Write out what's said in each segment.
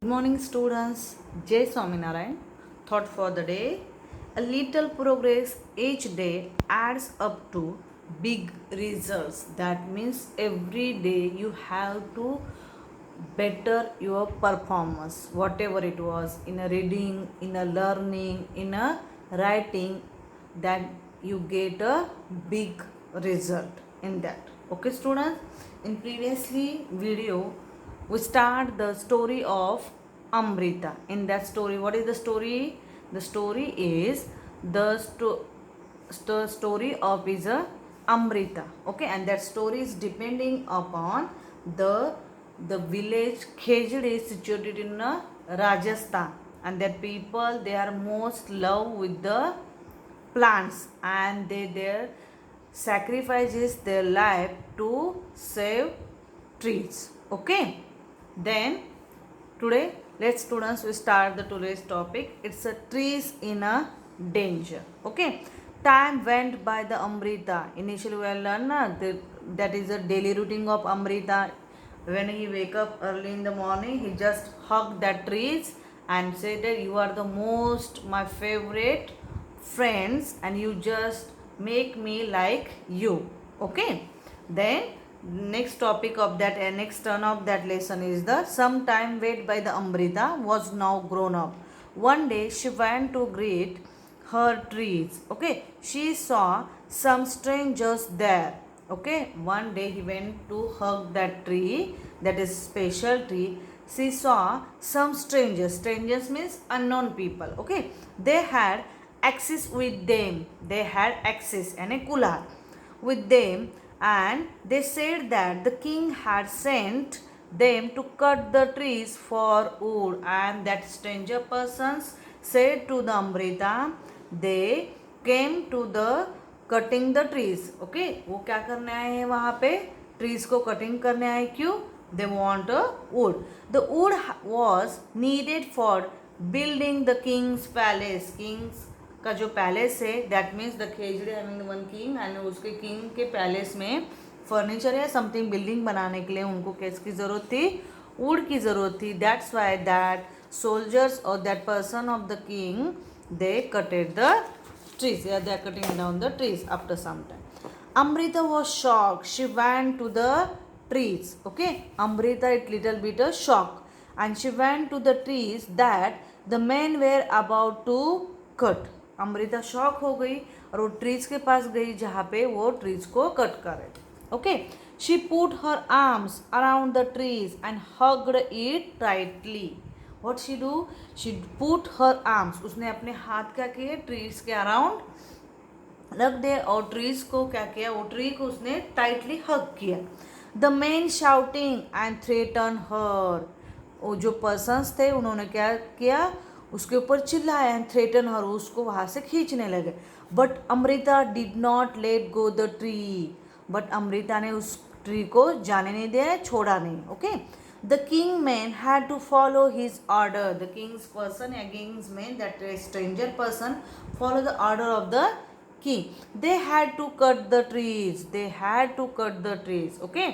Good morning, students. Jai Swaminarayan. Thought for the day. A little progress each day adds up to big results. That means every day you have to better your performance, whatever it was in a reading, in a learning, in a writing, that you get a big result in that. Okay, students. In previously video we start the story of Amrita. In that story, what is the story? The story is the story of is a Amrita. Okay, and that story is depending upon the the village Khejdi is situated in Rajasthan, and that people they are most love with the plants, and they their sacrifices their life to save trees. Okay, then today let's students we start the today's topic. It's a trees in a danger. Okay, time went by the Amrita. Initially we learn that is a daily routine of Amrita. When he wake up early in the morning, he just hug that trees and say that you are the most my favorite friends, and you just make me like you. Okay, then next topic of that and next turn of that lesson is the sometime wait by the Amrita was now grown up. One day she went to greet her trees. Okay, she saw some strangers there. Okay, one day he went to hug that tree, that is special tree. She saw some strangers. Strangers means unknown people. Okay, they had access with them. They had access and a kular with them, and they said that the king had sent them to cut the trees for wood. And that stranger persons said to the Amrita, they came to the cutting the trees. Okay, वो क्या करने आए हैं वहाँ पे? Trees को cutting करने आए. क्यों? They want a wood. The wood was needed for building the king's palace. King's का जो पैलेस है, that means the khejri having one king, and उसके किंग के पैलेस में फर्नीचर या समथिंग बिल्डिंग बनाने के लिए उनको किसकी ज़रूरत थी? वुड की ज़रूरत थी. दैट्स वाई दैट सोल्जर्स और that person of the king they कटेड the trees. Yeah, they are cutting down the trees after some time. Amrita was shocked. She went to the trees. Okay, Amrita it little bit a shock, and she went to the trees that the men were about to cut. Amrita shock हो गई और वो trees के पास गई जहाँ पे वो trees को कट कर रहे थे. Okay, she put her arms around the trees and hugged it tightly. What she do? She put her arms, उसने अपने हाथ क्या किए? ट्रीज के अराउंड रख दे और ट्रीज को क्या किया? वो ट्री को उसने टाइटली हग किया. The men shouting and threaten her, वो जो पर्सन्स थे उन्होंने क्या किया? उसके ऊपर चिल्लाया एंड थ्रेटन हर, उसको वहाँ से खींचने लगे. But Amrita did not let go the tree. But Amrita ने उस ट्री को जाने नहीं दिया, छोड़ा नहीं. Okay, the king man had to follow his order. The king's person या king's man, that stranger person, follow the order of the king. They had to cut the trees. They had to cut the trees. Okay,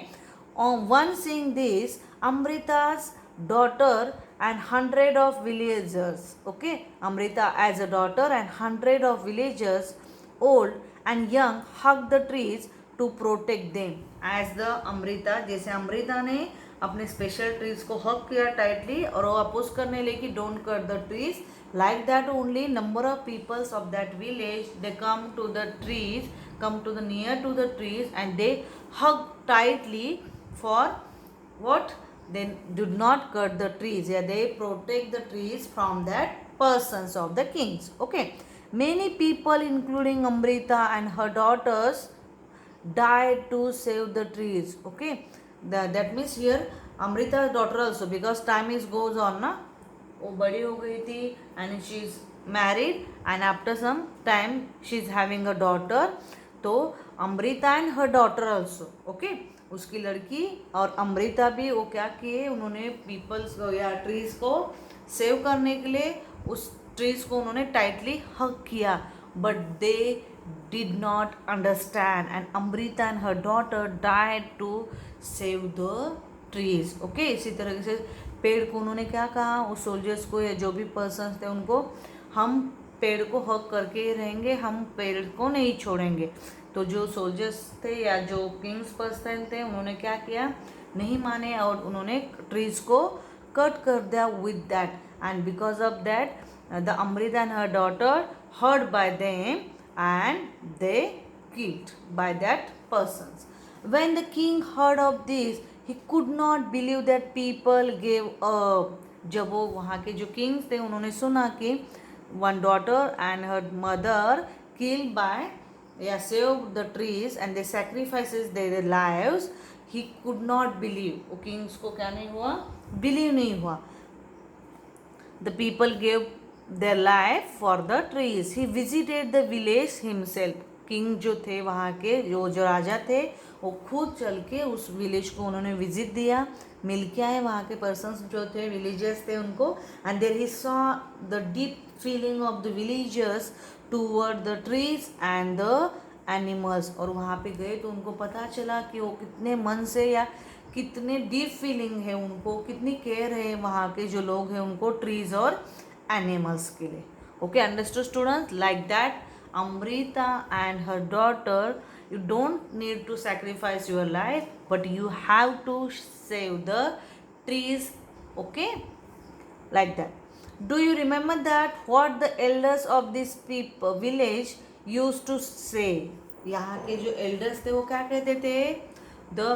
on one seeing this, Amrita's daughter and hundred of villagers. Okay, Amrita as a daughter and hundred of villagers, old and young, hugged the trees to protect them. As the Amrita, जैसे अमृता ने अपने special trees को हक किया tightly और वो oppose करने लगी don't cut the trees. Like that only number of peoples of that village, they come to the trees, come to the near to the trees, and they hug tightly for what? They do not cut the trees. Yeah, they protect the trees from that persons of the kings. Okay, many people including Amrita and her daughters died to save the trees. Okay, that means here Amrita's daughter also, because time is goes on na, वो बड़ी हो गई थी and she is married and after some time she is having a daughter. तो Amrita and her daughter also. Okay, उसकी लड़की और अमृता भी वो क्या किए? उन्होंने पीपल्स को या ट्रीज को सेव करने के लिए उस ट्रीज को उन्होंने टाइटली हग किया. But they did not understand and Amrita and her daughter died to save the trees. Okay, इसी तरह से पेड़ को उन्होंने क्या कहा उस सोल्जर्स को या जो भी पर्सन थे उनको, हम पेड़ को हक करके ही रहेंगे, हम पेड़ को नहीं छोड़ेंगे। तो जो सोल्जर्स थे या जो किंग्स पर्सन थे उन्होंने क्या किया, नहीं माने और उन्होंने ट्रीज को कट कर दिया with that. And because of that the Amrita and her daughter heard by them and they killed by that persons. When the king heard of this, he could not believe that people gave up. जब वो वहाँ के जो Kings थे उन्होंने सुना कि one daughter and her mother killed by saved the trees and they sacrifices their lives, he could not believe. वो किंग्स को क्या नहीं हुआ, बिलीव नहीं हुआ. The people gave their life for the trees. He visited the village himself. King जो थे वहाँ के जो राजा थे वो खुद चल के उस विलेज को उन्होंने विजिट दिया, मिल के आए वहाँ के पर्सन्स जो थे, विलेजर्स थे उनको. And there he saw the deep feeling of the villagers toward the trees and the animals. और वहाँ पे गए तो उनको पता चला कि वो कितने मन से या कितने डीप फीलिंग है उनको, कितनी केयर है वहाँ के जो लोग हैं उनको ट्रीज और एनिमल्स के लिए. Okay, understood students? Like that Amrita and her daughter, you don't need to sacrifice your life, but you have to save the trees. Okay, like that. Do you remember that what the elders of this village used to say? यहाँ के जो elders थे वो क्या कहते थे? The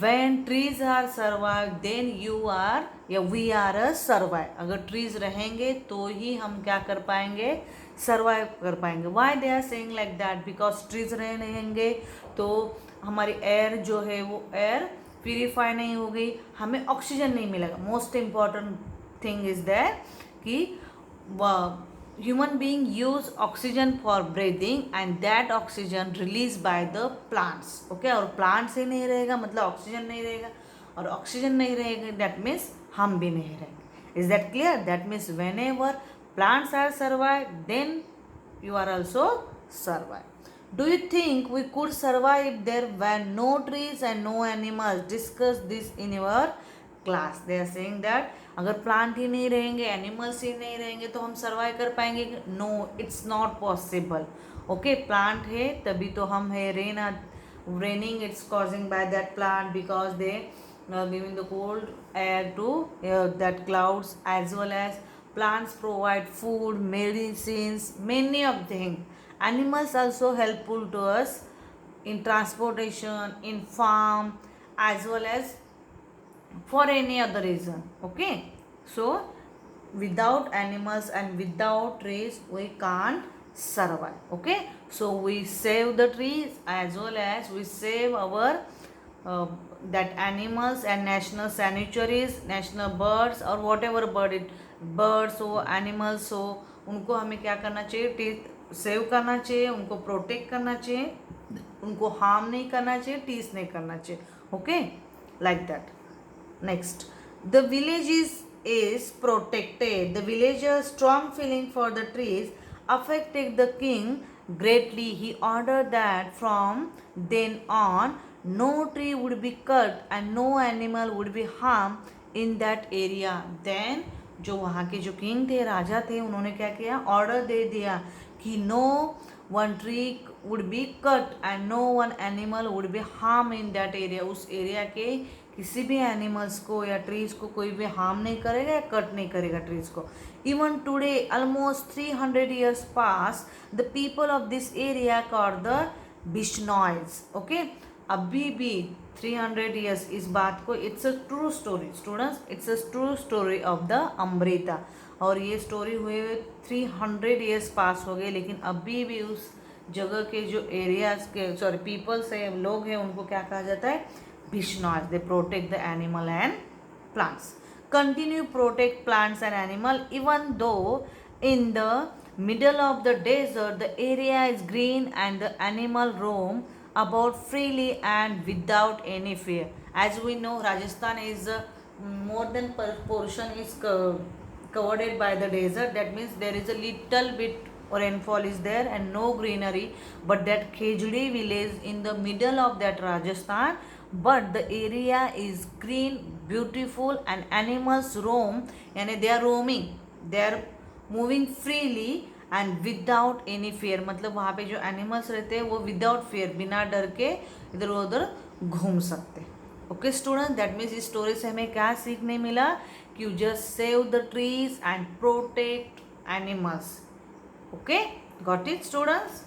when trees are survived, then you are या we are a survive. अगर trees रहेंगे तो ही हम क्या कर पाएंगे, सर्वाइव कर पाएंगे. Why they are saying like that? Because trees रहेंगे तो हमारी एयर जो है वो एयर प्यूरीफाई नहीं होगी, हमें ऑक्सीजन नहीं मिलेगा. Most important thing is that कि human being use oxygen for breathing and that oxygen release by the plants. Okay, और प्लांट्स ही नहीं रहेगा मतलब ऑक्सीजन नहीं रहेगा, और ऑक्सीजन नहीं रहेगा दैट मीन्स हम भी नहीं रहेंगे. Is that clear? That means when ever plants are survived, then you are also survived. Do you think we could survive if there were no trees and no animals? Discuss this in your class. They are saying that अगर plant ही नहीं रहेंगे, animals ही नहीं रहेंगे तो हम survive कर पाएंगे? No, it's not possible. Okay, plant है तभी तो हम है. Raining it's causing by that plant because they giving the cold air to that clouds as well as plants provide food, medicines, many of things. Animals also helpful to us in transportation, in farm, as well as for any other reason. Okay, so without animals and without trees we can't survive. Okay, so we save the trees as well as we save our that animals and national sanctuaries, national birds or whatever birds हो, animals हो, उनको हमें क्या करना चाहिए, save करना चाहिए, उनको प्रोटेक्ट करना चाहिए, उनको हार्म नहीं करना चाहिए, टीस नहीं करना चाहिए. Okay, like that. Next, the village is protected. The villagers' strong feeling for the trees affected the king greatly. He ordered that from then on no tree would be cut and no animal would be harmed in that area. Then जो वहाँ के जो king थे, राजा थे, उन्होंने क्या किया, order दे दिया कि no one tree would be cut and no one animal would be harm in that area. उस एरिया के किसी भी एनिमल्स को या ट्रीज को कोई भी हार्म नहीं करेगा या कट नहीं करेगा ट्रीज को. Even today almost 300 years pass the people of this area called the Bishnois. Okay, अभी भी 300 years इस बात को, it's a true story students, it's a true story of the Amrita. और ये स्टोरी हुए 300 years पास हो गए, लेकिन अभी भी उस जगह के जो एरियाज के पीपल्स है, लोग हैं, उनको क्या कहा जाता है, Bishnois. They protect the animal and plants. Continue protect plants and animal even though in the middle of the desert the area is green and the animal roam about freely and without any fear. As we know, Rajasthan is more than portion is covered by the desert. That means there is a little bit rainfall is there and no greenery, but that Khejdi village in the middle of that Rajasthan, but the area is green, beautiful, and animals roam, यानी they are roaming, they are moving freely and without any fear. मतलब वहाँ पे जो animals रहते हैं वो without fear, बिना डर के इधर उधर घूम सकते. ओके स्टूडेंट, दैट मीन्स इस स्टोरी से हमें क्या सीखने मिला कि you just save the trees and protect animals. Okay, got it students?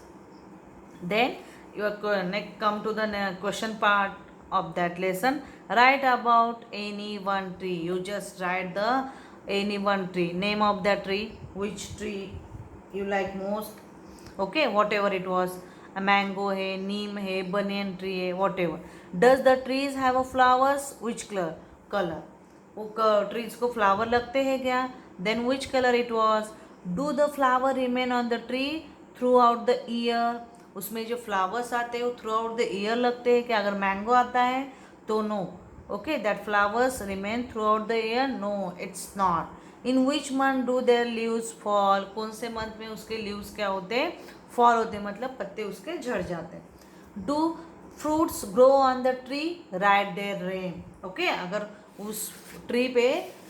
Then you are next come to the question part of that lesson. Write about any one tree. You just write the any one tree, name of that tree, which tree you like most. Okay, whatever it was, a mango hai, neem hai, banyan tree hai, whatever. Does the trees have a flowers? Which color? वो trees को flower लगते हैं क्या? Then which color it was? Do the flower remain on the tree throughout the year? उसमें जो flowers आते हैं वो थ्रू आउट द ईयर लगते हैं कि अगर मैंगो आता है तो no. Okay, that flowers remain throughout the year? No, it's not. In which month do their leaves fall? कौन से मंथ में उसके लीव्स क्या होते हैं? फॉल होते हैं, मतलब पत्ते उसके झड़ जाते हैं. Do fruits grow on the tree? Right there rain. Okay, अगर उस ट्री पे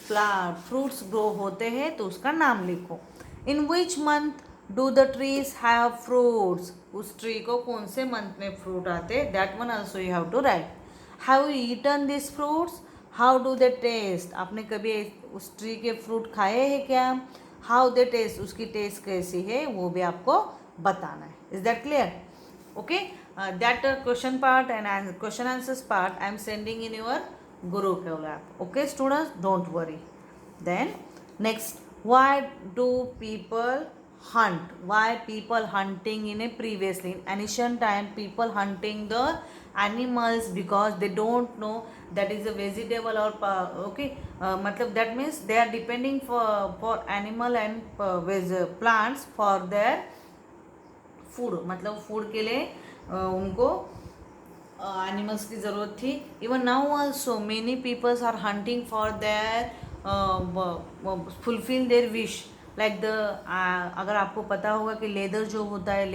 फ्रूट्स ग्रो होते हैं तो उसका नाम लिखो. In which month do the trees have fruits? उस ट्री को कौन से मंथ में फ्रूट आते हैं? That one also you have to write. Have you eaten this fruits? How do they taste? आपने कभी उस ट्री के फ्रूट खाए हैं क्या? How they taste? उसकी टेस्ट कैसी है वो भी आपको बताना है. Is that clear? Okay, that question part and question answers part I am sending in your Gurukul app. Okay students, don't worry. Then next, why do people hunt? Why people hunting in a previously in ancient time people hunting the animals? Because they don't know that is a vegetable or okay, matlab that means they are depending for animal and plants for their food. मतलब food के लिए उनको animals की ज़रूरत थी. Even now also many peoples are hunting for their fulfil their wish. Like the अगर आपको पता होगा कि लेदर जो होता है,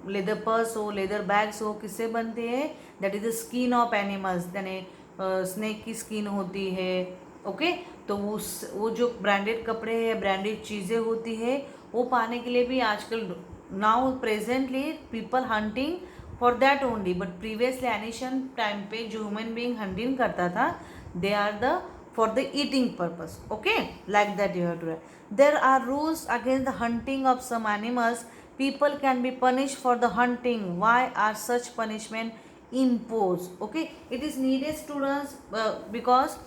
लेदर पर्स हो, लेदर बैग्स हो, किससे बनते हैं? That is the skin of animals, यानी स्नेक की स्किन होती है. ओके, तो वो जो ब्रांडेड कपड़े हैं, ब्रांडेड चीज़ें होती है, वो पाने के लिए भी आजकल now presently people hunting for that only. But previously ancient time पे जो ह्यूमन बीइंग हंटिंग करता था, they are the for the eating purpose. Okay, like that you have to write. There are rules against the hunting of some animals. People can be punish for the hunting. Why are such punishment imposed? Okay, it is needed students because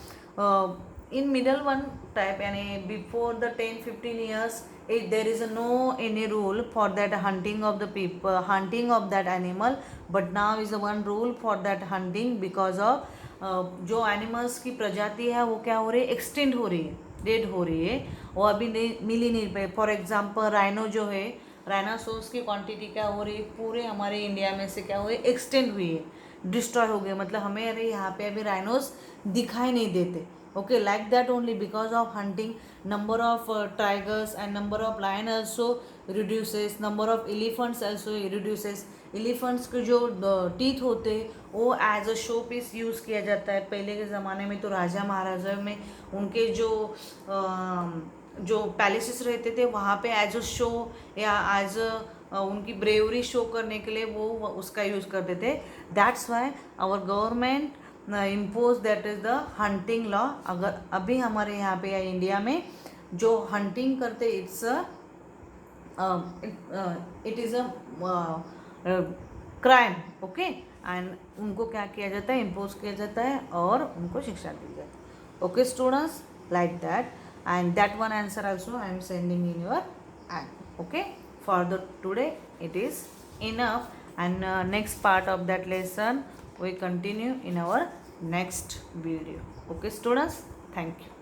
in middle one type and before the 10-15 years there is no any rule for that hunting of the people, hunting of that animal. But now is the one rule for that hunting because of जो animals की प्रजाति है वो क्या हो रही है? Extend हो रही है, डेड हो रही है, वो अभी मिल ही नहीं पाए. फॉर एग्जाम्पल राइनो जो है, राइनासोर्स की क्वांटिटी क्या हो रही है? पूरे हमारे इंडिया में से क्या हुई? एक्सटेंड हुई है, डिस्ट्रॉय हो गए. मतलब हमें अरे यहाँ पे अभी राइनोस दिखाई नहीं देते. Okay, like that only because of hunting. Number of tigers and number of lion also reduces. Number of elephants also reduces. Elephants के जो टीथ होते हैं वो as a showpiece use किया जाता है. पहले के ज़माने में तो राजा महाराजा में उनके जो पैलेसेस रहते थे वहाँ पे एज अ शो या एज अ उनकी ब्रेवरी शो करने के लिए वो उसका यूज़ करते थे. That's why our government impose that is the hunting law. अगर अभी हमारे यहाँ पे या इंडिया में जो हंटिंग करते it is a crime. Okay, and उनको क्या किया जाता है? इम्पोज किया जाता है और उनको शिक्षा दी जाती है. Okay students, like that. And that one answer also I am sending in your app. Okay, for the today it is enough, and next part of that lesson we continue in our next video. Okay students, thank you.